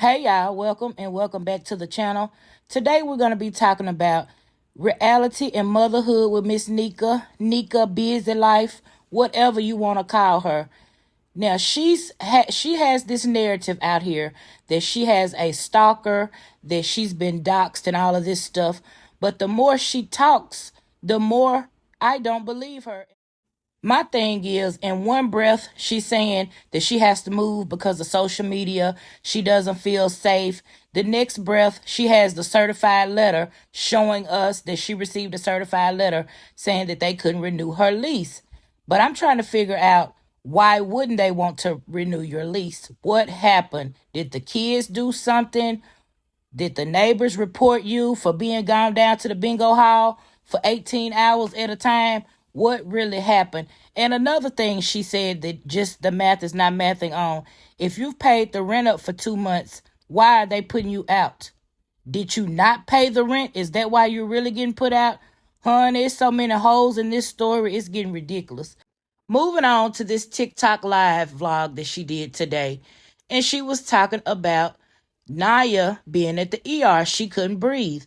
Hey y'all, welcome and welcome back to the channel. Today we're going to be talking about reality and motherhood with Miss Nika busy life, whatever you want to call her. Now she has this narrative out here that she has a stalker, that she's been doxxed and all of this stuff. But the more she talks, the more I don't believe her. My thing is, in one breath, she's saying that she has to move because of social media. She doesn't feel safe. The next breath, she has the certified letter showing us that she received a certified letter saying that they couldn't renew her lease. But I'm trying to figure out, why wouldn't they want to renew your lease? What happened? Did the kids do something? Did the neighbors report you for being gone down to the bingo hall for 18 hours at a time? What really happened? And another thing she said, that just the math is not mathing on. If you've paid the rent up for 2 months, why are they putting you out? Did you not pay the rent? Is that why you're really getting put out? Honey, there's so many holes in this story, it's getting ridiculous. Moving on to this TikTok live vlog that she did today. And she was talking about Naya being at the ER. She couldn't breathe.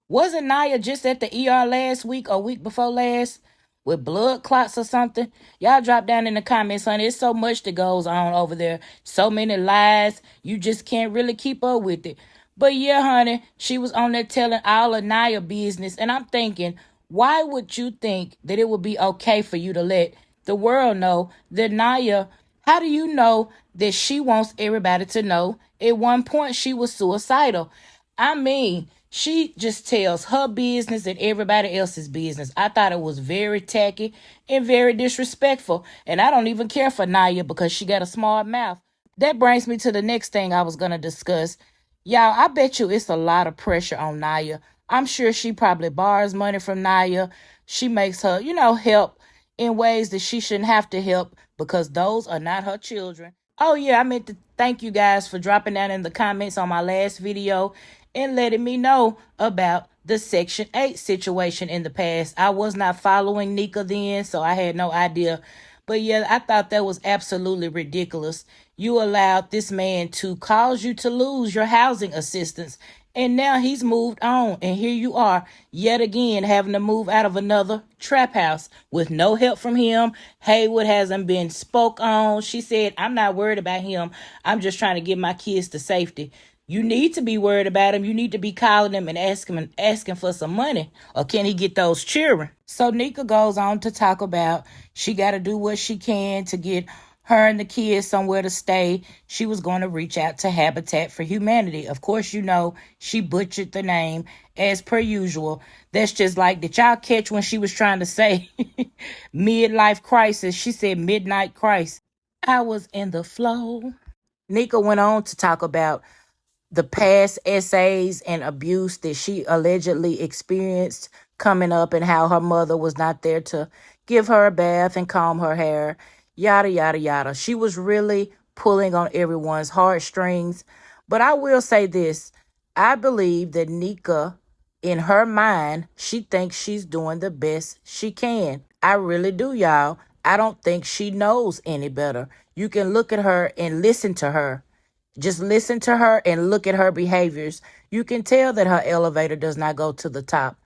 Wasn't Naya just at the ER last week or week before last with blood clots or something? Y'all drop down in the comments, honey. It's so much that goes on over there. So many lies. You just can't really keep up with it. But yeah, honey, she was on there telling all of Naya business. And I'm thinking, why would you think that it would be okay for you to let the world know that Naya, how do you know that she wants everybody to know at one point she was suicidal? I mean, she just tells her business and everybody else's business. I thought it was very tacky and very disrespectful. And I don't even care for Naya because she got a smart mouth. That brings me to the next thing I was going to discuss. Y'all, I bet you it's a lot of pressure on Naya. I'm sure she probably borrows money from Naya. She makes her, help in ways that she shouldn't have to help because those are not her children. Oh, yeah, I meant to thank you guys for dropping down in the comments on my last video and letting me know about the Section 8 situation in the past. I was not following Nika then, so I had no idea. But yeah, I thought that was absolutely ridiculous. You allowed this man to cause you to lose your housing assistance, and now he's moved on, and here you are yet again having to move out of another trap house with no help from him. Haywood hasn't been spoke on. She said, I'm not worried about him. I'm just trying to get my kids to safety. You need to be worried about him. You need to be calling him and asking for some money. Or can he get those children? So Nika goes on to talk about she got to do what she can to get her and the kids somewhere to stay. She was going to reach out to Habitat for Humanity. Of course, she butchered the name as per usual. That's just like, did y'all catch when she was trying to say midlife crisis? She said midnight crisis. I was in the flow. Nika went on to talk about the past essays and abuse that she allegedly experienced coming up, and how her mother was not there to give her a bath and comb her hair, yada, yada, yada. She was really pulling on everyone's heartstrings. But I will say this. I believe that Nika, in her mind, she thinks she's doing the best she can. I really do, y'all. I don't think she knows any better. You can look at her and listen to her. Just listen to her and look at her behaviors. You can tell that her elevator does not go to the top.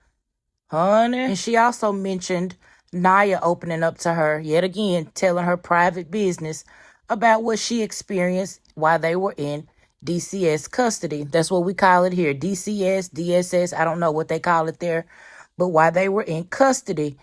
Honey. And she also mentioned Naya opening up to her, yet again, telling her private business about what she experienced while they were in DCS custody. That's what we call it here. DCS, DSS, I don't know what they call it there. But while they were in custody,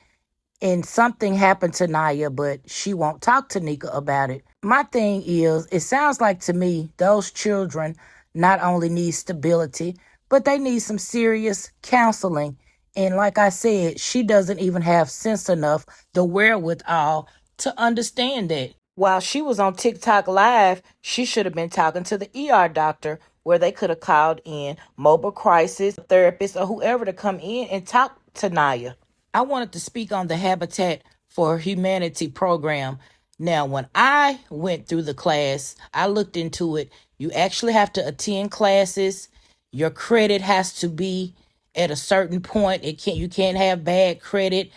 and something happened to Naya, but she won't talk to Nika about it. My thing is, it sounds like to me those children not only need stability, but they need some serious counseling. And like I said, she doesn't even have sense enough, the wherewithal, to understand that. While she was on TikTok Live, she should have been talking to the ER doctor, where they could have called in mobile crisis therapist or whoever to come in and talk to Naya. I wanted to speak on the Habitat for Humanity program. Now, when I went through the class, I looked into it. You actually have to attend classes. Your credit has to be at a certain point. You can't have bad credit.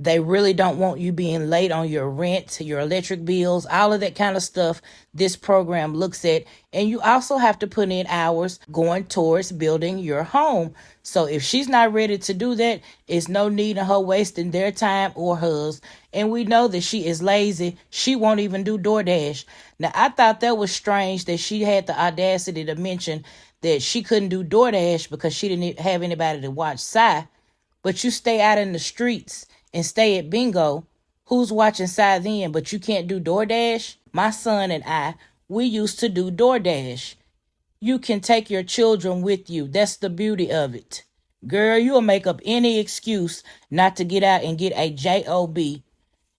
They really don't want you being late on your rent, your electric bills, all of that kind of stuff this program looks at. And you also have to put in hours going towards building your home. So if she's not ready to do that, it's no need in her wasting their time or hers. And we know that she is lazy. She won't even do DoorDash. Now, I thought that was strange that she had the audacity to mention that she couldn't do DoorDash because she didn't have anybody to watch Psy. But you stay out in the streets and stay at bingo. Who's watching side then? But you can't do DoorDash? My son and I, we used to do DoorDash. You can take your children with you. That's the beauty of it. Girl, you'll make up any excuse not to get out and get a job.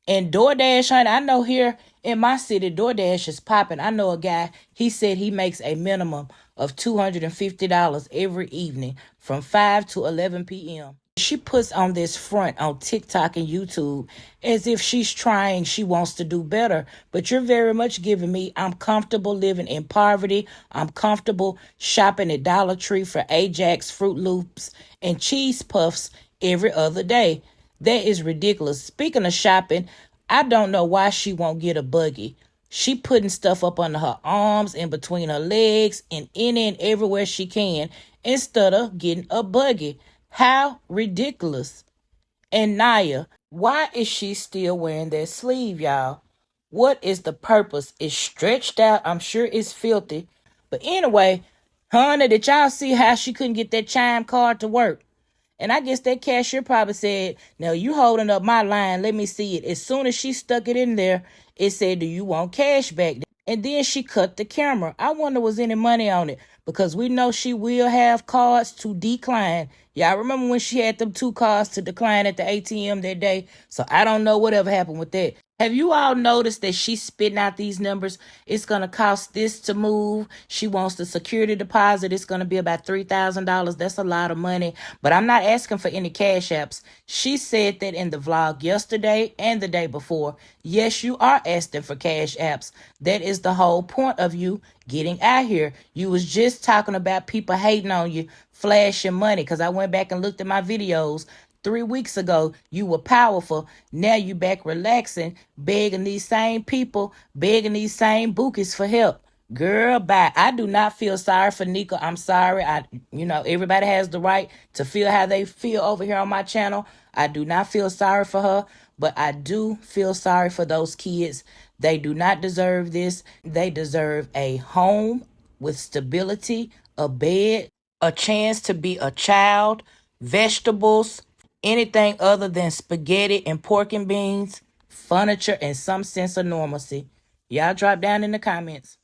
And DoorDash, honey, I know here in my city, DoorDash is popping. I know a guy, he said he makes a minimum of $250 every evening from 5 to 11 p.m. She puts on this front on TikTok and YouTube as if she's trying, she wants to do better. But you're very much giving me, I'm comfortable living in poverty. I'm comfortable shopping at Dollar Tree for Ajax, Fruit Loops, and Cheese Puffs every other day. That is ridiculous. Speaking of shopping, I don't know why she won't get a buggy. She putting stuff up under her arms and between her legs and in and everywhere she can instead of getting a buggy. How ridiculous. And Naya, why is she still wearing that sleeve, y'all? What is the purpose? It's stretched out. I'm sure it's filthy. But anyway, honey, did y'all see how she couldn't get that chime card to work? And I guess that cashier probably said, now you holding up my line. Let me see it. As soon as she stuck it in there, it said, do you want cash back? And then she cut the camera. I wonder was any money on it because we know she will have cards to decline. Y'all remember when she had them 2 cards to decline at the ATM that day? So I don't know whatever happened with that. Have you all noticed that she's spitting out these numbers? It's going to cost this to move. She wants the security deposit. It's going to be about $3,000. That's a lot of money. But I'm not asking for any cash apps. She said that in the vlog yesterday and the day before. Yes, you are asking for cash apps. That is the whole point of you getting out here. You was just talking about people hating on you, flashing money. Because I went back and looked at my videos. 3 weeks ago, you were powerful. Now you back relaxing, begging these same people, begging these same bookies for help. Girl, bye. I do not feel sorry for Nika. I'm sorry. Everybody has the right to feel how they feel over here on my channel. I do not feel sorry for her, but I do feel sorry for those kids. They do not deserve this. They deserve a home with stability, a bed, a chance to be a child, vegetables, anything other than spaghetti and pork and beans, furniture, and some sense of normalcy. Y'all drop down in the comments.